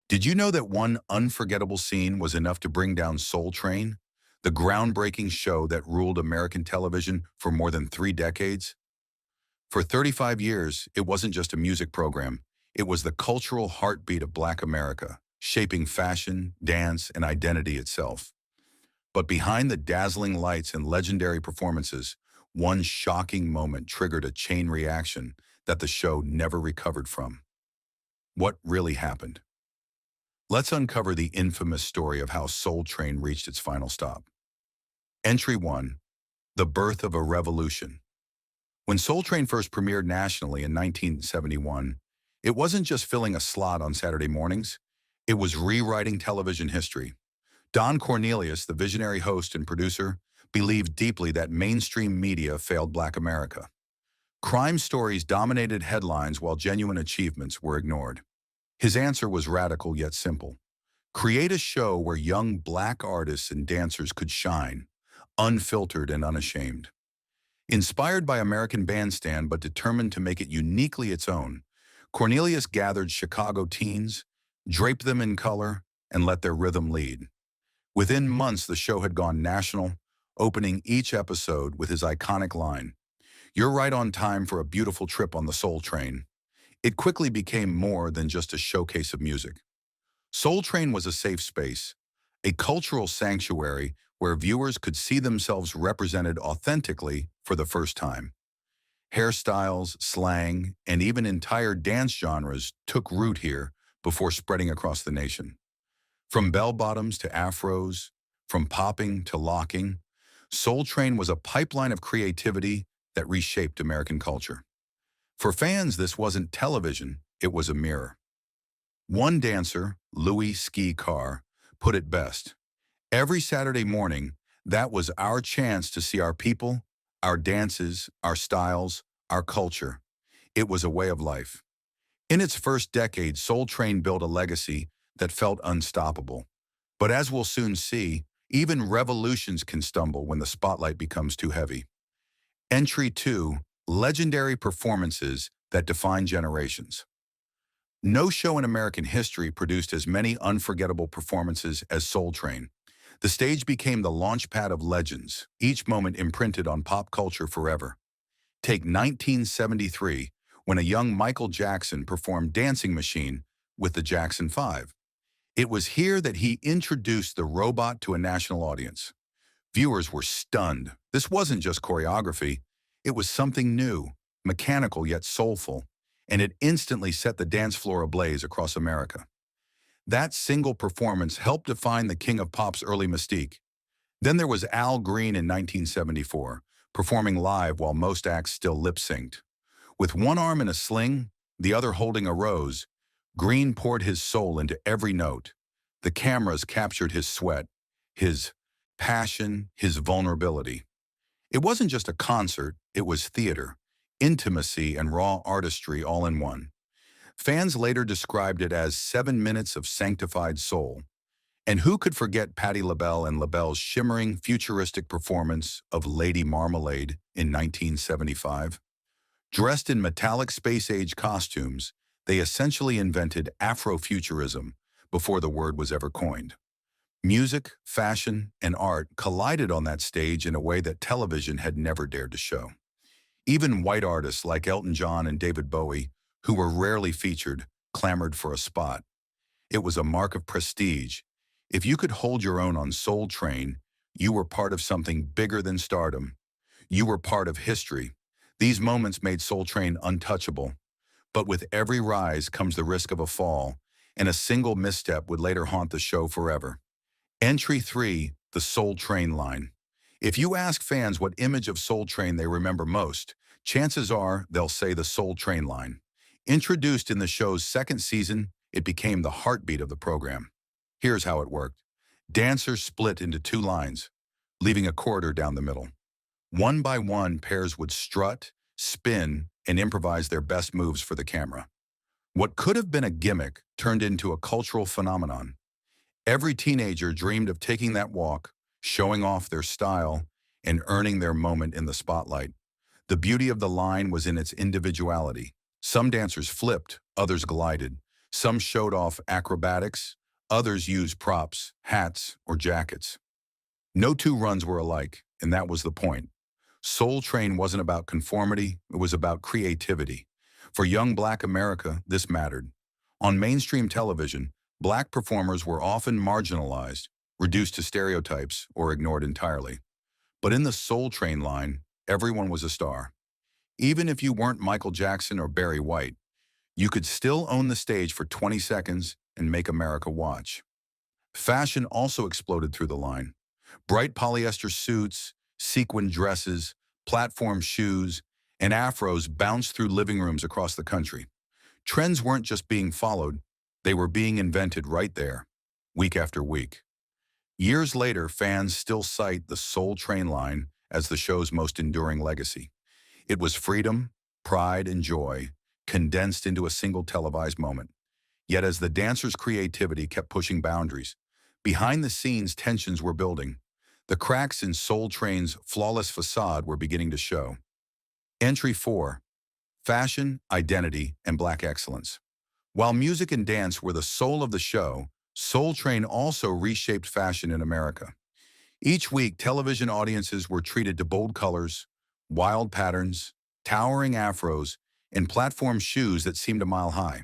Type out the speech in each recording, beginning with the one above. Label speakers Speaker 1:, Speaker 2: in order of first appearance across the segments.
Speaker 1: Did you know that one unforgettable scene was enough to bring down Soul Train, the groundbreaking show that ruled American television for more than 3 decades? For 35 years, it wasn't just a music program. It was the cultural heartbeat of Black America, shaping fashion, dance, and identity itself. But behind the dazzling lights and legendary performances, one shocking moment triggered a chain reaction that the show never recovered from. What really happened? Let's uncover the infamous story of how Soul Train reached its final stop. Entry 1. The Birth of a Revolution. When Soul Train first premiered nationally in 1971, it wasn't just filling a slot on Saturday mornings, it was rewriting television history. Don Cornelius, the visionary host and producer, believed deeply that mainstream media failed Black America. Crime stories dominated headlines while genuine achievements were ignored. His answer was radical yet simple. Create a show where young Black artists and dancers could shine, unfiltered and unashamed. Inspired by American Bandstand but determined to make it uniquely its own, Cornelius gathered Chicago teens, draped them in color, and let their rhythm lead. Within months, the show had gone national, opening each episode with his iconic line, "You're right on time for a beautiful trip on the Soul Train." It quickly became more than just a showcase of music. Soul Train was a safe space, a cultural sanctuary where viewers could see themselves represented authentically for the first time. Hairstyles, slang, and even entire dance genres took root here before spreading across the nation. From bell-bottoms to afros, from popping to locking, Soul Train was a pipeline of creativity that reshaped American culture. For fans, this wasn't television, it was a mirror. One dancer, Louis Ski Carr, put it best. Every Saturday morning, that was our chance to see our people, our dances, our styles, our culture. It was a way of life. In its first decade, Soul Train built a legacy that felt unstoppable. But as we'll soon see, even revolutions can stumble when the spotlight becomes too heavy. Entry 2. Legendary performances that define generations. No show in American history produced as many unforgettable performances as Soul Train. The stage became the launchpad of legends, each moment imprinted on pop culture forever. Take 1973, when a young Michael Jackson performed Dancing Machine with the Jackson 5. It was here that he introduced the robot to a national audience. Viewers were stunned. This wasn't just choreography. It was something new, mechanical yet soulful, and it instantly set the dance floor ablaze across America. That single performance helped define the King of Pop's early mystique. Then there was Al Green in 1974, performing live while most acts still lip-synced. With one arm in a sling, the other holding a rose, Green poured his soul into every note. The cameras captured his sweat, his passion, his vulnerability. It wasn't just a concert, it was theater, intimacy, and raw artistry all in one. Fans later described it as 7 minutes of sanctified soul. And who could forget Patti LaBelle and LaBelle's shimmering, futuristic performance of Lady Marmalade in 1975? Dressed in metallic space-age costumes, they essentially invented Afrofuturism before the word was ever coined. Music, fashion, and art collided on that stage in a way that television had never dared to show. Even white artists like Elton John and David Bowie, who were rarely featured, clamored for a spot. It was a mark of prestige. If you could hold your own on Soul Train, you were part of something bigger than stardom. You were part of history. These moments made Soul Train untouchable. But with every rise comes the risk of a fall, and a single misstep would later haunt the show forever. Entry 3. The Soul Train line. If you ask fans what image of Soul Train they remember most, chances are they'll say the Soul Train line. Introduced in the show's second season, it became the heartbeat of the program. Here's how it worked. Dancers split into two lines, leaving a corridor down the middle. One by one, pairs would strut, spin, and improvise their best moves for the camera. What could have been a gimmick turned into a cultural phenomenon. Every teenager dreamed of taking that walk, showing off their style, and earning their moment in the spotlight. The beauty of the line was in its individuality. Some dancers flipped, others glided. Some showed off acrobatics, others used props, hats, or jackets. No two runs were alike, and that was the point. Soul Train wasn't about conformity, it was about creativity. For young Black America, this mattered. On mainstream television, Black performers were often marginalized, reduced to stereotypes, or ignored entirely. But in the Soul Train line, everyone was a star. Even if you weren't Michael Jackson or Barry White, you could still own the stage for 20 seconds and make America watch. Fashion also exploded through the line. Bright polyester suits, sequin dresses, platform shoes, and afros bounced through living rooms across the country. Trends weren't just being followed, they were being invented right there, week after week. Years later, fans still cite the Soul Train line as the show's most enduring legacy. It was freedom, pride, and joy condensed into a single televised moment. Yet as the dancers' creativity kept pushing boundaries, behind the scenes tensions were building. The cracks in Soul Train's flawless facade were beginning to show. Entry 4. Fashion, Identity, and Black Excellence. While music and dance were the soul of the show, Soul Train also reshaped fashion in America. Each week, television audiences were treated to bold colors, wild patterns, towering afros, and platform shoes that seemed a mile high.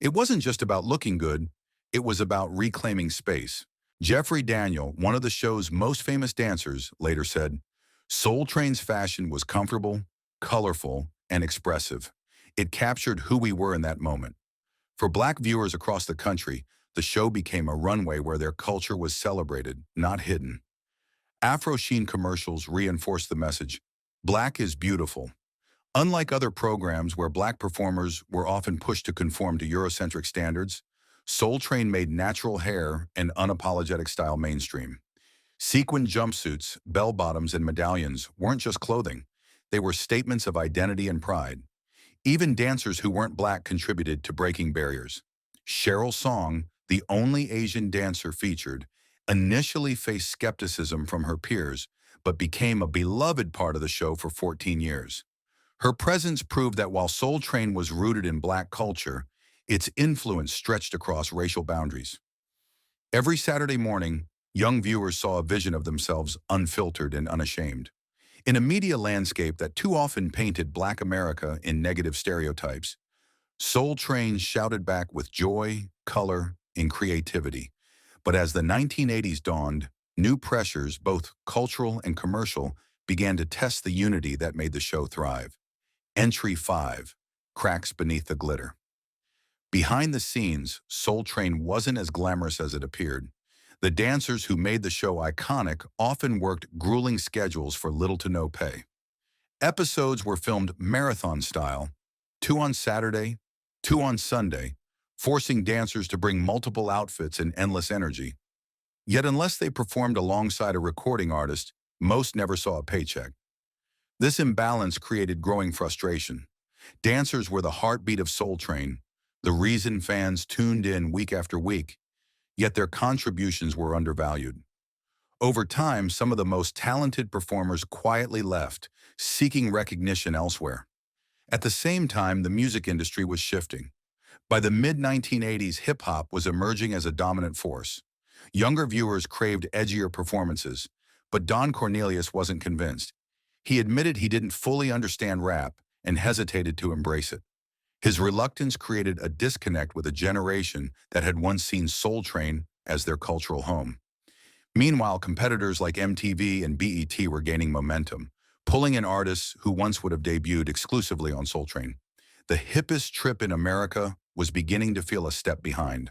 Speaker 1: It wasn't just about looking good, it was about reclaiming space. Jeffrey Daniel, one of the show's most famous dancers, later said, "Soul Train's fashion was comfortable, colorful, and expressive. It captured who we were in that moment." For Black viewers across the country, the show became a runway where their culture was celebrated, not hidden. Afro Sheen commercials reinforced the message, "Black is beautiful." Unlike other programs where Black performers were often pushed to conform to Eurocentric standards, Soul Train made natural hair and unapologetic style mainstream. Sequin jumpsuits, bell-bottoms, and medallions weren't just clothing. They were statements of identity and pride. Even dancers who weren't Black contributed to breaking barriers. Cheryl Song, the only Asian dancer featured, initially faced skepticism from her peers, but became a beloved part of the show for 14 years. Her presence proved that while Soul Train was rooted in Black culture, its influence stretched across racial boundaries. Every Saturday morning, young viewers saw a vision of themselves unfiltered and unashamed. In a media landscape that too often painted Black America in negative stereotypes, Soul Train shouted back with joy, color, and creativity. But as the 1980s dawned, new pressures, both cultural and commercial, began to test the unity that made the show thrive. Entry 5. Cracks beneath the glitter. Behind the scenes, Soul Train wasn't as glamorous as it appeared. The dancers who made the show iconic often worked grueling schedules for little to no pay. Episodes were filmed marathon style, 2 on Saturday, 2 on Sunday, forcing dancers to bring multiple outfits and endless energy. Yet unless they performed alongside a recording artist, most never saw a paycheck. This imbalance created growing frustration. Dancers were the heartbeat of Soul Train, the reason fans tuned in week after week, yet their contributions were undervalued. Over time, some of the most talented performers quietly left, seeking recognition elsewhere. At the same time, the music industry was shifting. By the mid-1980s, hip-hop was emerging as a dominant force. Younger viewers craved edgier performances, but Don Cornelius wasn't convinced. He admitted he didn't fully understand rap and hesitated to embrace it. His reluctance created a disconnect with a generation that had once seen Soul Train as their cultural home. Meanwhile, competitors like MTV and BET were gaining momentum, pulling in artists who once would have debuted exclusively on Soul Train. The hippest trip in America was beginning to feel a step behind.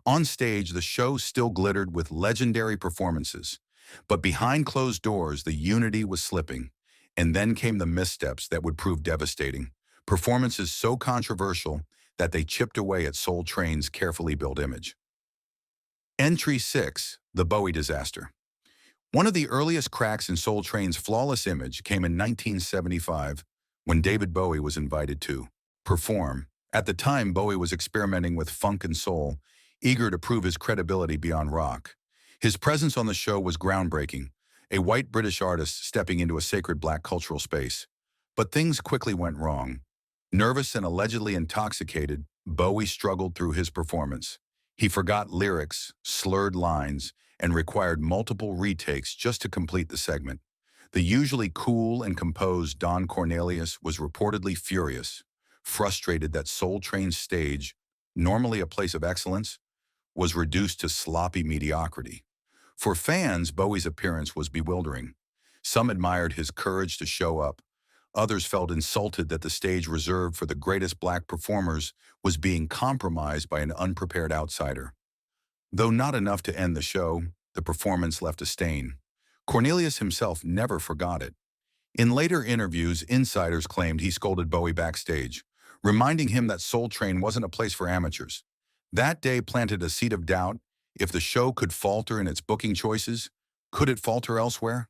Speaker 1: On stage, the show still glittered with legendary performances, but behind closed doors, the unity was slipping. And then came the missteps that would prove devastating. Performances so controversial that they chipped away at Soul Train's carefully built image. Entry 6. The Bowie Disaster. One of the earliest cracks in Soul Train's flawless image came in 1975 when David Bowie was invited to perform. At the time, Bowie was experimenting with funk and soul, eager to prove his credibility beyond rock. His presence on the show was groundbreaking, a white British artist stepping into a sacred Black cultural space. But things quickly went wrong. Nervous and allegedly intoxicated, Bowie struggled through his performance. He forgot lyrics, slurred lines, and required multiple retakes just to complete the segment. The usually cool and composed Don Cornelius was reportedly furious, frustrated that Soul Train's stage, normally a place of excellence, was reduced to sloppy mediocrity. For fans, Bowie's appearance was bewildering. Some admired his courage to show up. Others felt insulted that the stage reserved for the greatest black performers was being compromised by an unprepared outsider. Though not enough to end the show, the performance left a stain. Cornelius himself never forgot it. In later interviews, insiders claimed he scolded Bowie backstage, reminding him that Soul Train wasn't a place for amateurs. That day planted a seed of doubt. If the show could falter in its booking choices, could it falter elsewhere?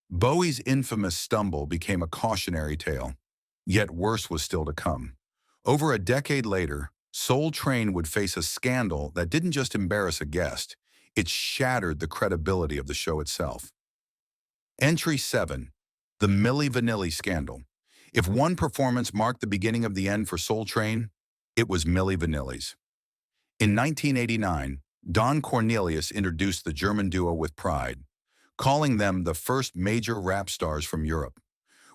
Speaker 1: Bowie's infamous stumble became a cautionary tale. Yet worse was still to come. Over a decade later, Soul Train would face a scandal that didn't just embarrass a guest, it shattered the credibility of the show itself. Entry 7. The Milli Vanilli Scandal. If one performance marked the beginning of the end for Soul Train, it was Milli Vanilli's. In 1989, Don Cornelius introduced the German duo with pride, calling them the first major rap stars from Europe.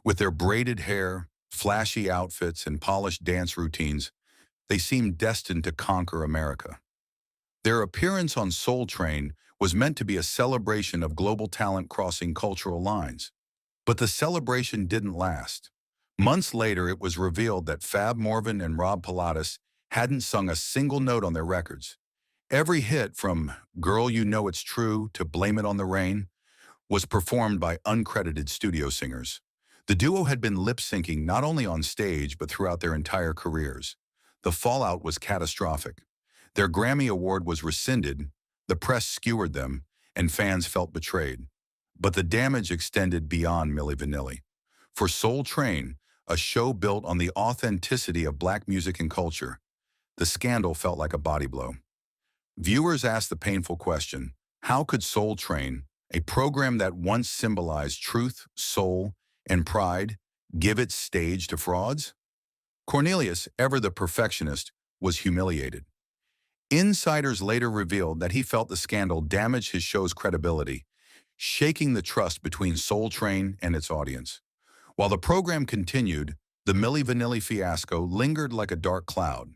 Speaker 1: With their braided hair, flashy outfits, and polished dance routines, they seemed destined to conquer America. Their appearance on Soul Train was meant to be a celebration of global talent crossing cultural lines. But the celebration didn't last. Months later, it was revealed that Fab Morvan and Rob Pilatus hadn't sung a single note on their records. Every hit, from Girl You Know It's True to Blame It on the Rain, was performed by uncredited studio singers. The duo had been lip-syncing not only on stage but throughout their entire careers. The fallout was catastrophic. Their Grammy Award was rescinded, the press skewered them, and fans felt betrayed. But the damage extended beyond Milli Vanilli. For Soul Train, a show built on the authenticity of black music and culture, the scandal felt like a body blow. Viewers asked the painful question, how could Soul Train, a program that once symbolized truth, soul, and pride, give its stage to frauds? Cornelius, ever the perfectionist, was humiliated. Insiders later revealed that he felt the scandal damaged his show's credibility, shaking the trust between Soul Train and its audience. While the program continued, the Milli Vanilli fiasco lingered like a dark cloud.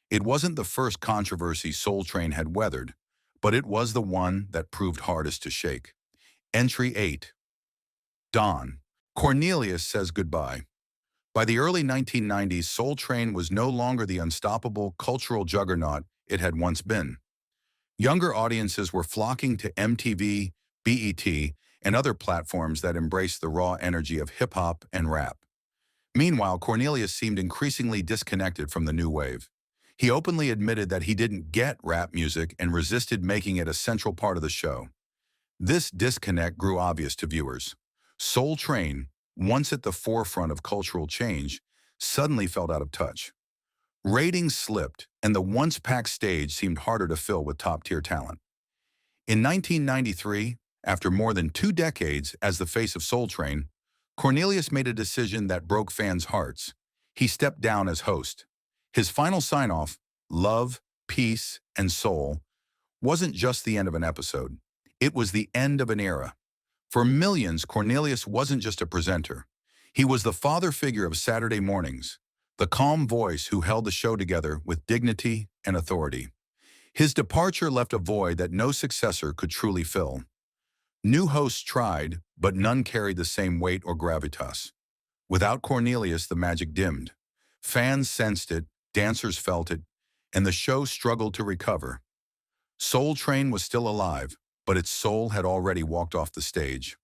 Speaker 1: It wasn't the first controversy Soul Train had weathered, but it was the one that proved hardest to shake. Entry 8. Don. Cornelius says goodbye. By the early 1990s, Soul Train was no longer the unstoppable cultural juggernaut it had once been. Younger audiences were flocking to MTV, BET, and other platforms that embraced the raw energy of hip-hop and rap. Meanwhile, Cornelius seemed increasingly disconnected from the new wave. He openly admitted that he didn't get rap music and resisted making it a central part of the show. This disconnect grew obvious to viewers. Soul Train, once at the forefront of cultural change, suddenly felt out of touch. Ratings slipped, and the once-packed stage seemed harder to fill with top-tier talent. In 1993, after more than 2 decades as the face of Soul Train, Cornelius made a decision that broke fans' hearts. He stepped down as host. His final sign-off, Love, Peace, and Soul, wasn't just the end of an episode. It was the end of an era. For millions, Cornelius wasn't just a presenter. He was the father figure of Saturday mornings, the calm voice who held the show together with dignity and authority. His departure left a void that no successor could truly fill. New hosts tried, but none carried the same weight or gravitas. Without Cornelius, the magic dimmed. Fans sensed it, dancers felt it, and the show struggled to recover. Soul Train was still alive, but its soul had already walked off the stage.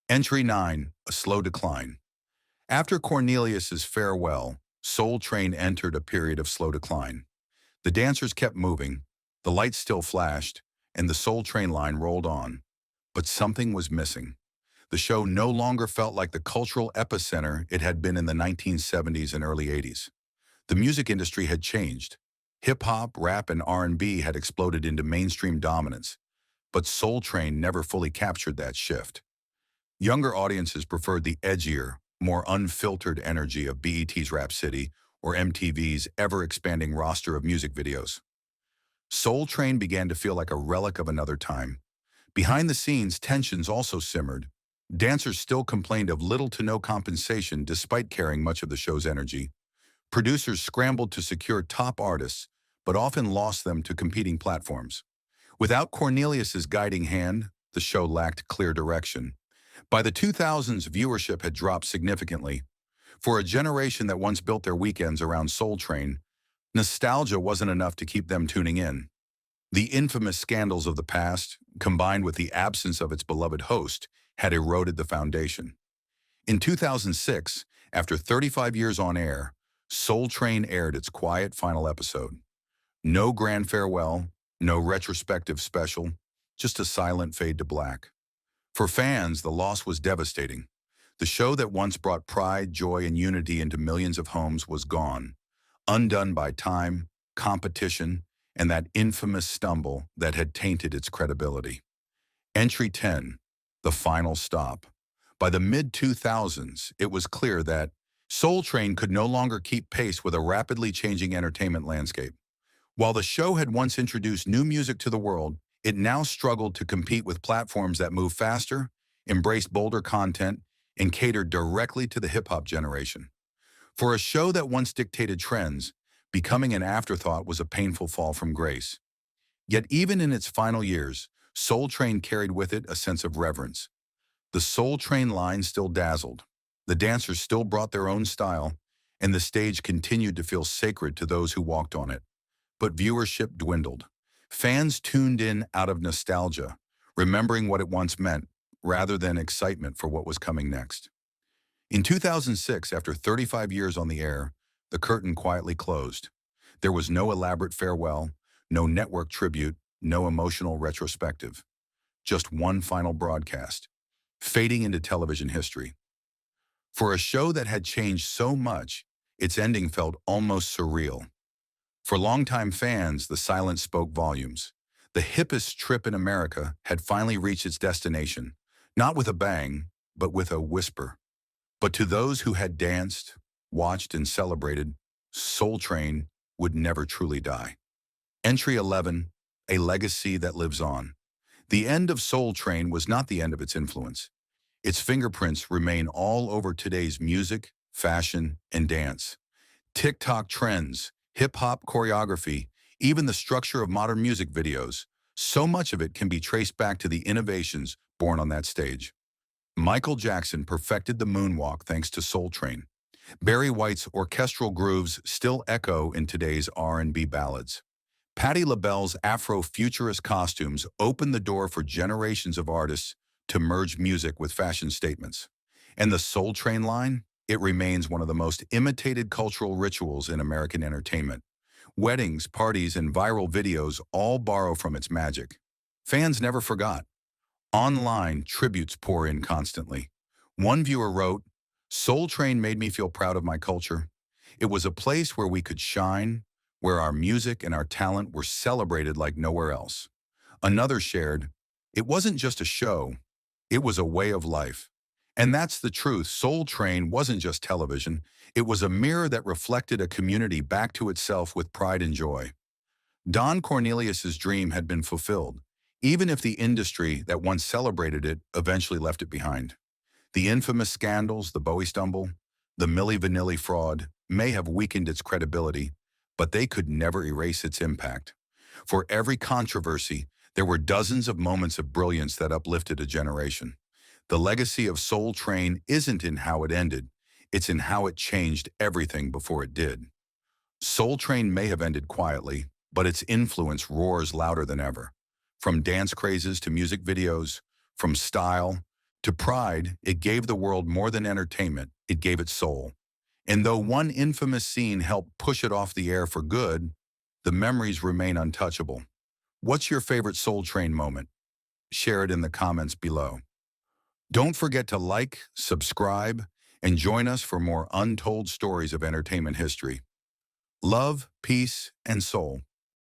Speaker 1: Entry 9. A slow decline. After Cornelius's farewell, Soul Train entered a period of slow decline. The dancers kept moving, the lights still flashed, and the Soul Train line rolled on. But something was missing. The show no longer felt like the cultural epicenter it had been in the 1970s and early 80s. The music industry had changed. Hip-hop, rap, and R&B had exploded into mainstream dominance, but Soul Train never fully captured that shift. Younger audiences preferred the edgier, more unfiltered energy of BET's Rap City or MTV's ever-expanding roster of music videos. Soul Train began to feel like a relic of another time. Behind the scenes, tensions also simmered. Dancers still complained of little to no compensation despite carrying much of the show's energy. Producers scrambled to secure top artists, but often lost them to competing platforms. Without Cornelius's guiding hand, the show lacked clear direction. By the 2000s, viewership had dropped significantly. For a generation that once built their weekends around Soul Train, nostalgia wasn't enough to keep them tuning in. The infamous scandals of the past, combined with the absence of its beloved host, had eroded the foundation. In 2006, after 35 years on air, Soul Train aired its quiet final episode. No grand farewell, no retrospective special, just a silent fade to black. For fans, the loss was devastating. The show that once brought pride, joy, and unity into millions of homes was gone, undone by time, competition, and that infamous stumble that had tainted its credibility. Entry 10, the final stop. By the mid-2000s, it was clear that Soul Train could no longer keep pace with a rapidly changing entertainment landscape. While the show had once introduced new music to the world, it now struggled to compete with platforms that move faster, embraced bolder content, and catered directly to the hip-hop generation. For a show that once dictated trends, becoming an afterthought was a painful fall from grace. Yet even in its final years, Soul Train carried with it a sense of reverence. The Soul Train line still dazzled, the dancers still brought their own style, and the stage continued to feel sacred to those who walked on it. But viewership dwindled. Fans tuned in out of nostalgia, remembering what it once meant, rather than excitement for what was coming next. In 2006, after 35 years on the air, the curtain quietly closed. There was no elaborate farewell, no network tribute, no emotional retrospective. Just one final broadcast, fading into television history. For a show that had changed so much, its ending felt almost surreal. For longtime fans, the silence spoke volumes. The hippest trip in America had finally reached its destination, not with a bang, but with a whisper. But to those who had danced, watched, and celebrated, Soul Train would never truly die. Entry 11, a legacy that lives on. The end of Soul Train was not the end of its influence. Its fingerprints remain all over today's music, fashion, and dance. TikTok trends, hip-hop choreography, even the structure of modern music videos, so much of it can be traced back to the innovations born on that stage. Michael Jackson perfected the moonwalk thanks to Soul Train. Barry White's orchestral grooves still echo in today's R&B ballads. Patti LaBelle's Afro-futurist costumes opened the door for generations of artists to merge music with fashion statements. And the Soul Train line? It remains one of the most imitated cultural rituals in American entertainment. Weddings, parties, and viral videos all borrow from its magic. Fans never forgot. Online, tributes pour in constantly. One viewer wrote, "Soul Train made me feel proud of my culture. It was a place where we could shine, where our music and our talent were celebrated like nowhere else." Another shared, "It wasn't just a show, it was a way of life." And that's the truth. Soul Train wasn't just television. It was a mirror that reflected a community back to itself with pride and joy. Don Cornelius's dream had been fulfilled, even if the industry that once celebrated it eventually left it behind. The infamous scandals, the Bowie stumble, the Milli Vanilli fraud may have weakened its credibility, but they could never erase its impact. For every controversy, there were dozens of moments of brilliance that uplifted a generation. The legacy of Soul Train isn't in how it ended, it's in how it changed everything before it did. Soul Train may have ended quietly, but its influence roars louder than ever. From dance crazes to music videos, from style to pride, it gave the world more than entertainment, it gave it soul. And though one infamous scene helped push it off the air for good, the memories remain untouchable. What's your favorite Soul Train moment? Share it in the comments below. Don't forget to like, subscribe, and join us for more untold stories of entertainment history. Love, peace, and soul.